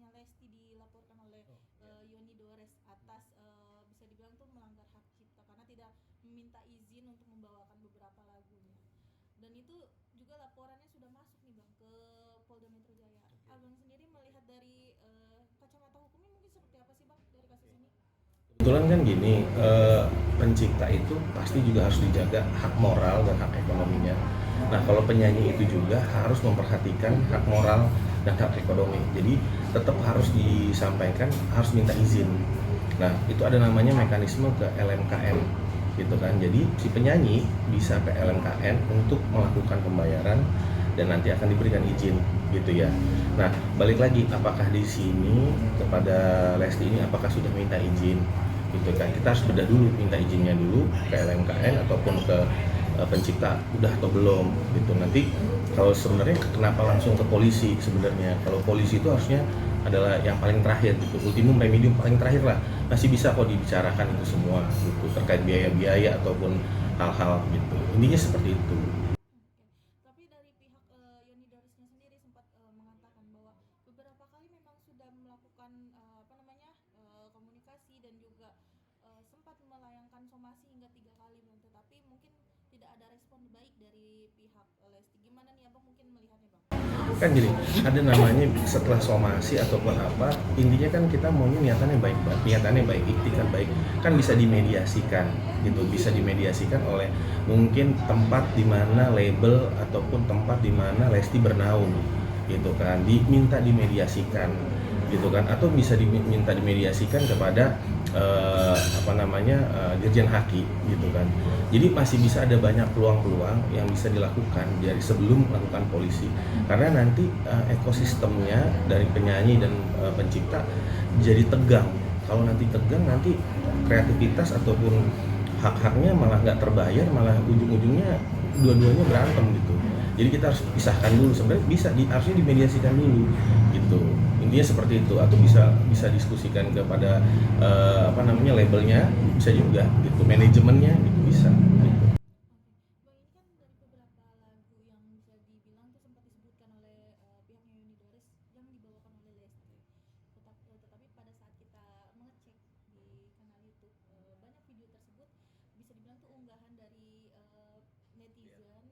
pihaknya Lesti dilaporkan oleh Yoni Dores atas bisa dibilang tuh melanggar hak cipta karena tidak meminta izin untuk membawakan beberapa lagunya. Dan itu juga laporannya sudah masuk nih Bang ke Polda Metro Jaya. Abang sendiri melihat dari kacamata hukumnya mungkin seperti apa sih Bang dari kasus ini? Kebetulan kan gini, pencipta itu pasti juga harus dijaga hak moral dan hak ekonominya. Nah, kalau penyanyi itu juga harus memperhatikan hak moral dan hak ekonomi. Jadi tetap harus disampaikan, harus minta izin. Nah, itu ada namanya mekanisme ke LMKN, gitu kan. Jadi si penyanyi bisa ke LMKN untuk melakukan pembayaran dan nanti akan diberikan izin, gitu ya. Nah, balik lagi, apakah di sini kepada Lesti ini apakah sudah minta izin? Gitu kan, kita harus bedah dulu, minta izinnya dulu ke LMKN ataupun ke pencipta udah atau belum gitu. Nanti kalau sebenarnya kenapa langsung ke polisi, sebenarnya kalau polisi itu harusnya adalah yang paling terakhir gitu, ultimum remedium paling terakhir lah, masih bisa kok dibicarakan itu semua gitu terkait biaya-biaya ataupun hal-hal gitu, intinya seperti itu. Tapi dari pihak Yoni Dorisnya sendiri sempat mengatakan bahwa beberapa kali memang sudah melakukan komunikasi dan juga sempat melayangkan somasi hingga 3 kali Bang, tetapi mungkin tidak ada respon baik dari pihak Lesti. Gimana nih Abang mungkin melihatnya Bang? Kan gini, ada namanya setelah somasi ataupun apa, intinya kan kita maunya niatannya baik, niatannya baik, ikhtikat baik, kan bisa dimediasikan gitu, bisa dimediasikan oleh mungkin tempat di mana label ataupun tempat di mana Lesti bernaung gitu kan, diminta dimediasikan gitu kan, atau bisa diminta dimediasikan kepada Dirjen Haki gitu kan. Jadi masih bisa ada banyak peluang-peluang yang bisa dilakukan dari sebelum melakukan polisi, karena nanti ekosistemnya dari penyanyi dan pencipta jadi tegang. Kalau nanti tegang, nanti kreativitas ataupun hak-haknya malah nggak terbayar, malah ujung-ujungnya dua-duanya berantem gitu. Jadi kita harus pisahkan dulu, sebenarnya harusnya dimediasikan dulu gitu, intinya seperti itu. Atau bisa diskusikan kepada labelnya, bisa juga gitu, manajemennya gitu, bisa gitu. Bang, ini kan dari beberapa lagu yang bisa dibilang tuh sempat disebutkan oleh pihaknya Yoni Dores yang dibawakan oleh Lesti. Tetapi pada saat kita mengecek di kanal YouTube banyak video tersebut bisa dibilang tuh unggahan dari netizen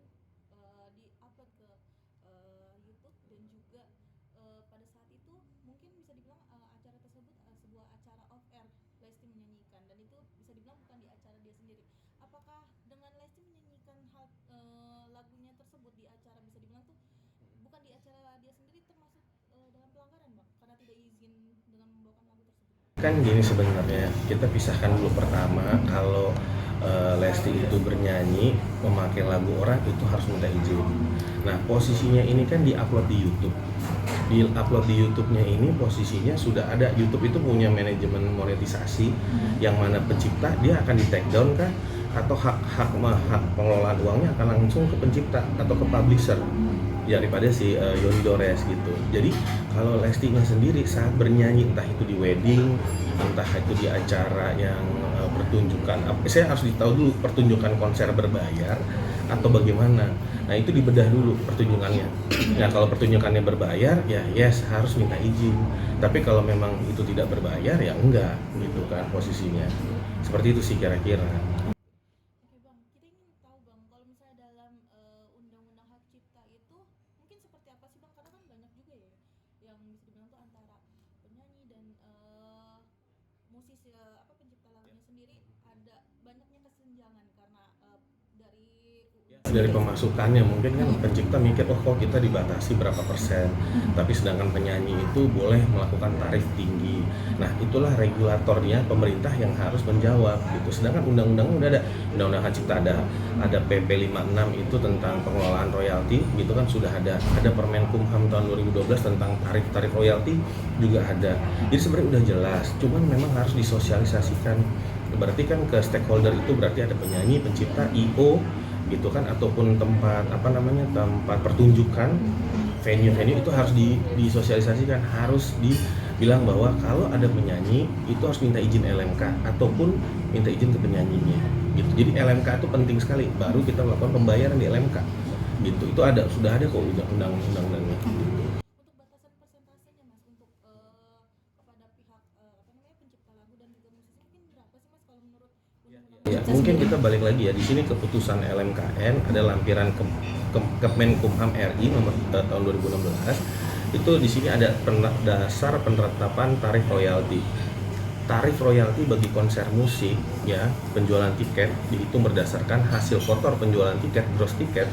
di-upload ke YouTube dan juga pada saat itu mungkin bisa dibilang acara tersebut sebuah acara off air Lesti menyanyikan dan itu bisa dibilang bukan di acara dia sendiri. Apakah dengan Lesti menyanyikan lagunya tersebut di acara bisa dibilang tuh bukan di acara dia sendiri termasuk dalam pelanggaran Bang karena tidak izin dengan membawakan lagu tersebut? Kan gini, sebenarnya kita pisahkan dulu. Pertama, kalau Lesti itu bernyanyi memakai lagu orang itu harus minta izin. Nah, posisinya ini kan diupload di YouTube. Di-upload di YouTube-nya ini posisinya sudah ada, YouTube itu punya manajemen monetisasi yang mana pencipta dia akan di take down kah, atau hak pengelolaan uangnya akan langsung ke pencipta atau ke publisher daripada si Yoni Dores gitu. Jadi kalau Lestinya sendiri saat bernyanyi, entah itu di wedding, entah itu di acara yang pertunjukan, saya harus ditahu dulu pertunjukan konser berbayar atau bagaimana. Nah, itu dibedah dulu pertunjukannya. Nah, kalau pertunjukannya berbayar, ya yes, harus minta izin. Tapi kalau memang itu tidak berbayar, ya enggak gitu kan posisinya. Seperti itu sih kira-kira. Oke Bang, kita ingin tahu Bang, kalau misalnya dalam undang-undang hak cipta itu mungkin seperti apa sih Bang? Karena kan banyak juga ya yang bisa dibilang tuh antara penyanyi dan musisi pencipta lagunya sendiri ada banyaknya kesenjangan karena dari Dari pemasukannya mungkin kan pencipta mikir, oh kok kita dibatasi berapa persen, tapi sedangkan penyanyi itu boleh melakukan tarif tinggi. Nah, itulah regulatornya pemerintah yang harus menjawab gitu. Sedangkan undang-undangnya udah ada, undang-undang hak cipta ada PP 56 itu tentang pengelolaan royalti gitu kan, sudah ada Permenkumham tahun 2012 tentang tarif royalti juga ada. Jadi sebenarnya udah jelas, cuman memang harus disosialisasikan. Berarti kan ke stakeholder itu berarti ada penyanyi, pencipta, IO gitu kan, ataupun tempat tempat pertunjukan, venue itu harus disosialisasikan, harus dibilang bahwa kalau ada penyanyi itu harus minta izin LMK ataupun minta izin ke penyanyinya gitu. Jadi LMK itu penting sekali, baru kita melakukan pembayaran di LMK gitu. Itu sudah ada kok undang-undangnya gitu. untuk batasan persentasenya Mas untuk Saya mungkin sendiri. kita balik lagi ya di sini keputusan LMKN ada lampiran Kemenkumham RI nomor tahun 2016. Itu di sini ada dasar penerapan tarif royalti. Tarif royalti bagi konser musik ya, penjualan tiket dihitung berdasarkan hasil kotor penjualan tiket, gross tiket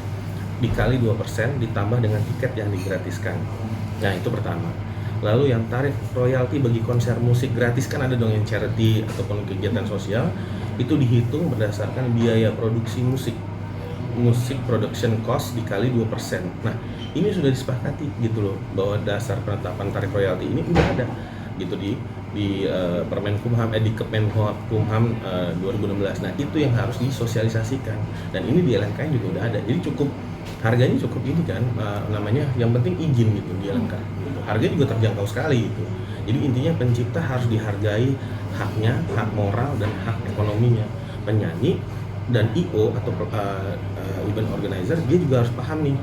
dikali 2% ditambah dengan tiket yang digratiskan. Nah, itu pertama. Lalu yang tarif royalti bagi konser musik gratis kan ada dong yang charity ataupun kegiatan sosial, itu dihitung berdasarkan biaya produksi musik production cost dikali 2%. Nah, ini sudah disepakati gitu loh, bahwa dasar penetapan tarif royalti ini udah ada gitu di Permenkumham di Kemenkumham 2016. Nah, itu yang harus disosialisasikan dan ini di LMKN juga udah ada. Jadi cukup harganya cukup ini kan, namanya yang penting izin gitu di LMKN gitu. Harganya juga terjangkau sekali gitu. Jadi intinya pencipta harus dihargai haknya, hak moral dan hak ekonominya. Penyanyi dan IO atau event organizer dia juga harus paham nih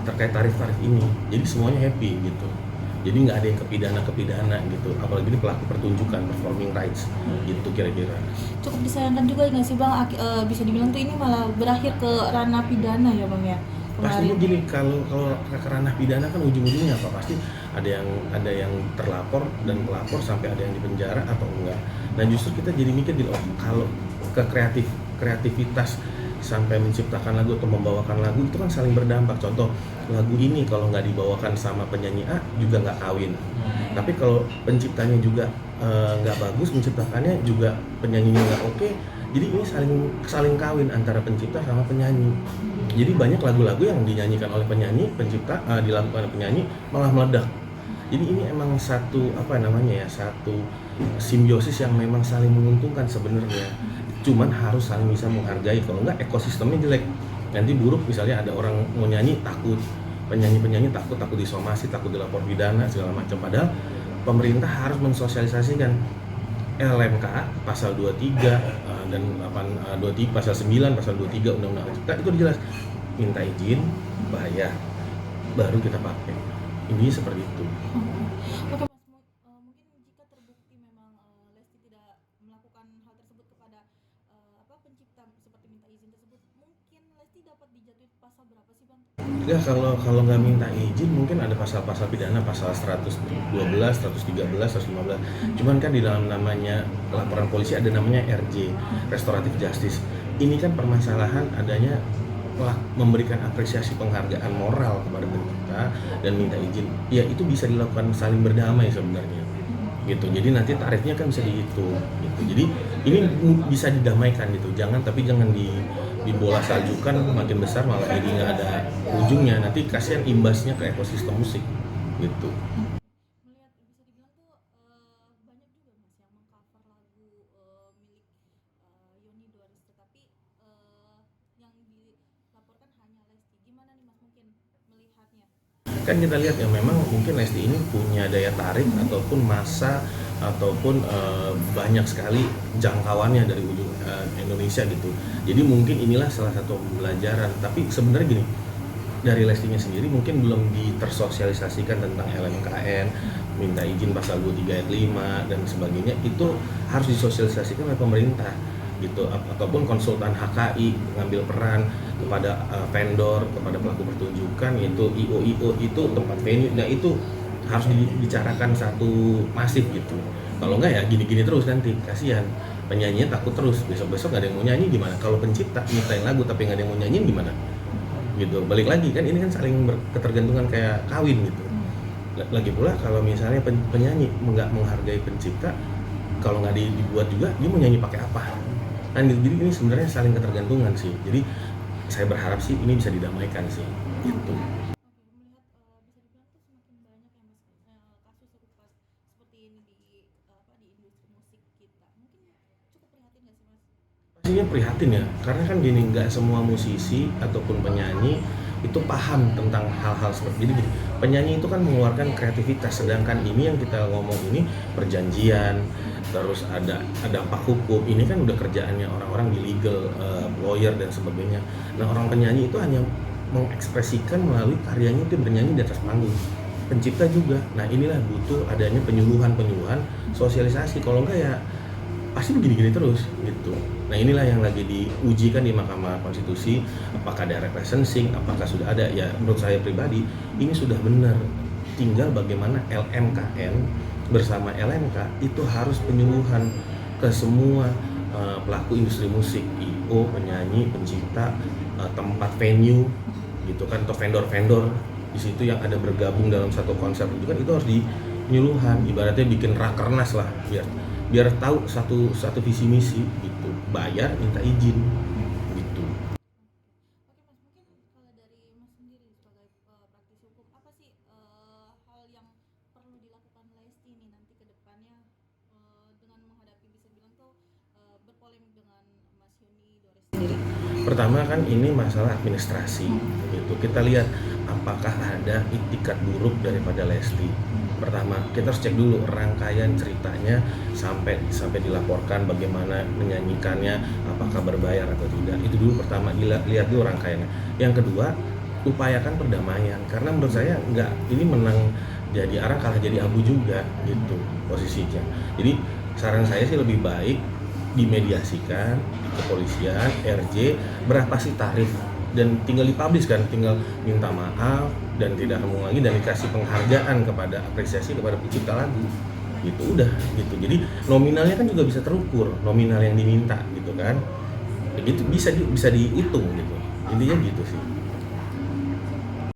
terkait tarif-tarif ini. Jadi semuanya happy gitu. Jadi nggak ada yang kepidana gitu, apalagi ini pelaku pertunjukan, performing rights gitu kira-kira. Cukup disayangkan juga nggak sih Bang, bisa dibilang tuh ini malah berakhir ke ranah pidana ya Bang ya? Pastinya gini, kalau ke ranah pidana kan ujung-ujungnya apa? Pasti ada yang terlapor dan pelapor sampai ada yang dipenjara atau enggak. Nah, justru kita jadi mikir gitu, kalau ke kreativitas sampai menciptakan lagu atau membawakan lagu itu kan saling berdampak. Contoh, lagu ini kalau nggak dibawakan sama penyanyi A juga nggak kawin. Tapi kalau penciptanya juga nggak bagus, menciptakannya juga penyanyinya nggak oke, jadi ini saling kawin antara pencipta sama penyanyi. Jadi banyak lagu-lagu yang dinyanyikan oleh penyanyi, pencipta dilakukan oleh penyanyi malah meledak. Jadi ini emang satu satu simbiosis yang memang saling menguntungkan sebenarnya. Cuman harus saling bisa menghargai, kalau enggak ekosistemnya jelek. Nanti buruk, misalnya ada orang mau nyanyi takut, penyanyi takut disomasi, takut dilapor pidana segala macam. Padahal pemerintah harus mensosialisasikan LMK pasal 23 dan 23 pasal 9 pasal 23 Undang-Undang Cipta itu jelas minta izin, bayar, baru kita pakai. Intinya seperti itu. Oke Mas, mungkin jika terbukti memang Lesti tidak melakukan hal tersebut kepada pencipta seperti minta izin tersebut, mungkin Lesti dapat dijatuhi pasal berapa sih Bang? Ya kalau nggak minta izin mungkin ada pasal-pasal pidana, pasal 112, 113, 115. Cuman kan di dalam namanya laporan polisi ada namanya RJ, Restoratif Justice. Ini kan permasalahan adanya memberikan apresiasi penghargaan moral kepada pencipta dan minta izin. Ya itu bisa dilakukan saling berdamai sebenarnya. Gitu. Jadi nanti tarifnya kan bisa dihitung gitu. Jadi ini bisa didamaikan gitu. Jangan dibola saljukan makin besar malah jadi nggak ada ujungnya. Nanti kasihan imbasnya ke ekosistem musik gitu. Melihat bisa dibilang tuh banyak juga Mas yang mengcover lagu milik Yoni Doris, tetapi yang dilaporkan hanya Lesti. Gimana nih Mas mungkin melihatnya? Kan kita lihat ya memang mungkin Lesti ini punya daya tarik ataupun masa ataupun banyak sekali jangkauannya dari ujung Indonesia gitu. Jadi mungkin inilah salah satu pembelajaran. Tapi sebenarnya gini, dari Lestinya sendiri mungkin belum tersosialisasikan tentang LMKN, minta izin pasal 23 ayat 5 dan sebagainya, itu harus disosialisasikan oleh pemerintah gitu, ataupun konsultan HKI mengambil peran kepada vendor, kepada pelaku pertunjukan, yaitu IO itu tempat venue. Nah itu harus dibicarakan satu masif gitu. Kalau enggak ya gini-gini terus nanti, kasihan penyanyinya takut terus, besok-besok nggak ada yang mau nyanyi gimana? Kalau pencipta nyiptain lagu tapi nggak ada yang mau nyanyiin gimana? Gitu. Balik lagi kan ini kan saling ketergantungan kayak kawin gitu. Lagi pula kalau misalnya penyanyi nggak menghargai pencipta, kalau nggak dibuat juga dia mau nyanyi pakai apa? Nah, jadi ini sebenarnya saling ketergantungan sih. Jadi saya berharap sih ini bisa didamaikan sih. Gitu. Melihat bisa dibilang tuh semakin banyak ya Mas kasus serupa seperti ini di industri musik kita. Mungkin cukup prihatin nggak sih Mas? Pastinya prihatin ya, karena kan gini, nggak semua musisi ataupun penyanyi itu paham tentang hal-hal seperti ini. Penyanyi itu kan mengeluarkan kreativitas, sedangkan ini yang kita ngomong ini perjanjian, terus ada dampak hukum. Ini kan udah kerjaannya orang-orang di legal, lawyer dan sebagainya. Nah orang penyanyi itu hanya mengekspresikan melalui karyanya, itu bernyanyi di atas panggung. Pencipta juga. Nah inilah butuh adanya penyuluhan, sosialisasi. Kalau enggak ya pasti begini-gini terus gitu. Nah inilah yang lagi diujikan di Mahkamah Konstitusi, apakah ada licensing, apakah sudah ada. Ya menurut saya pribadi ini sudah benar, tinggal bagaimana LMKN bersama LMK itu harus penyuluhan ke semua pelaku industri musik, IO, penyanyi, pencipta, tempat venue gitu kan, atau vendor-vendor di situ yang ada bergabung dalam satu konsep itu kan, itu harus di penyuluhan, ibaratnya bikin rakernas lah, biar tahu satu visi misi gitu, bayar minta izin gitu. Oke Mas, mungkin kalau dari Mas sendiri sebagai praktisi hukum, apa sih hal yang perlu dilakukan Lesti nih nanti ke depannya dengan menghadapi bisa bilang tuh berpolemik dengan Mas Yoni Dores sendiri? Pertama kan ini masalah administrasi gitu. Kita lihat apakah ada itikat buruk daripada Lesti. Pertama, kita harus cek dulu rangkaian ceritanya sampai dilaporkan bagaimana menyanyikannya, apakah berbayar atau tidak. Itu dulu pertama, lihat dulu rangkaiannya. Yang kedua, upayakan perdamaian, karena menurut saya ini menang jadi arang, kalah jadi abu juga gitu posisinya. Jadi saran saya sih lebih baik dimediasikan di kepolisian, RJ, berapa sih tarif, dan tinggal dipublish kan, tinggal minta maaf dan tidak ngomong lagi, dan dikasih penghargaan kepada apresiasi kepada pencipta lagu gitu, udah gitu. Jadi nominalnya kan juga bisa terukur, nominal yang diminta gitu kan, begitu bisa dihitung gitu, intinya gitu sih.